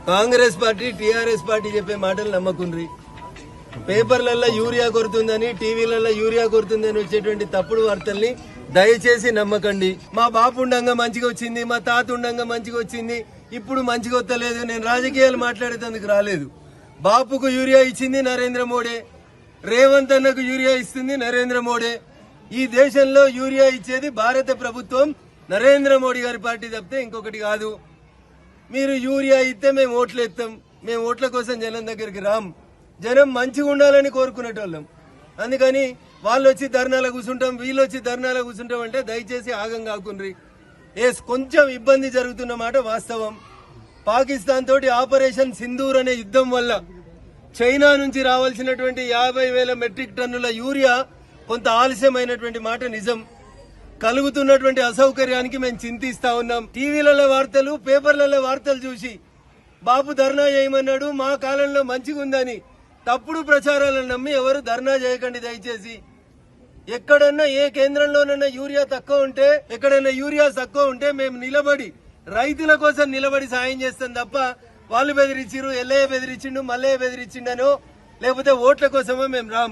Congress party TRS party చెప్పే మాటలు నమ్మకుండ్రి. పేపర్లలో యూరియా కొడుతుందని, టీవీలలో యూరియా కొడుతుందని వచ్చేటువంటి తప్పుడు వార్తల్ని దయచేసి నమ్మకండి. మా బాపు ఉండంగా మంచిగా వచ్చింది, మా తాత ఉండంగా మంచిగా వచ్చింది, ఇప్పుడు మంచిగా వస్తలేదు. నేను రాజకీయాలు మాట్లాడేందుకు రాలేదు. బాపుకు యూరియా ఇచ్చింది నరేంద్ర మోడీ, రేవంత్ అన్నకు యూరియా ఇస్తుంది నరేంద్ర మోడీ. ఈ దేశంలో యూరియా ఇచ్చేది భారత ప్రభుత్వం, నరేంద్ర మోడీ గారి పార్టీ తప్పితే ఇంకొకటి కాదు. మీరు యూరియా ఇస్తే మేము ఓట్లు ఎత్తాం. మేము ఓట్ల కోసం జనం దగ్గరికి రాం. జనం మంచిగా ఉండాలని కోరుకునేటోళ్ళం. అందుకని వాళ్ళు వచ్చి ధర్నాలో కూర్చుంటాం, వీళ్ళు వచ్చి ధర్నాలో కూర్చుంటాం అంటే దయచేసి ఆగం కాకుండ్రి. కొంచెం ఇబ్బంది జరుగుతున్న మాట వాస్తవం. పాకిస్తాన్ తోటి ఆపరేషన్ సింధూర్ అనే యుద్ధం వల్ల చైనా నుంచి రావాల్సినటువంటి 50,000 మెట్రిక్ టన్నుల యూరియా కొంత ఆలస్యమైనటువంటి మాట నిజం. కలుగుతున్నటువంటి అసౌకర్యానికి మేము చింతిస్తా ఉన్నాం. టీవీలలో వార్తలు, పేపర్లలో వార్తలు చూసి బాబు ధర్నా చేయమన్నాడు, మా కాలంలో మంచిగా ఉందని తప్పుడు ప్రచారాలను నమ్మి ఎవరు ధర్నా చేయకండి దయచేసి. ఎక్కడన్నా ఏ కేంద్రంలోనన్నా యూరియా తక్కువ ఉంటే, ఎక్కడన్నా యూరియా తక్కువ ఉంటే మేము నిలబడి రైతుల కోసం నిలబడి సాయం చేస్తాం తప్ప వాళ్ళు బెదిరించారు, ఎల్లయ్య బెదిరించిండు, మల్లయ్య బెదిరించిండనో లేకపోతే ఓట్ల కోసమో మేము రాం.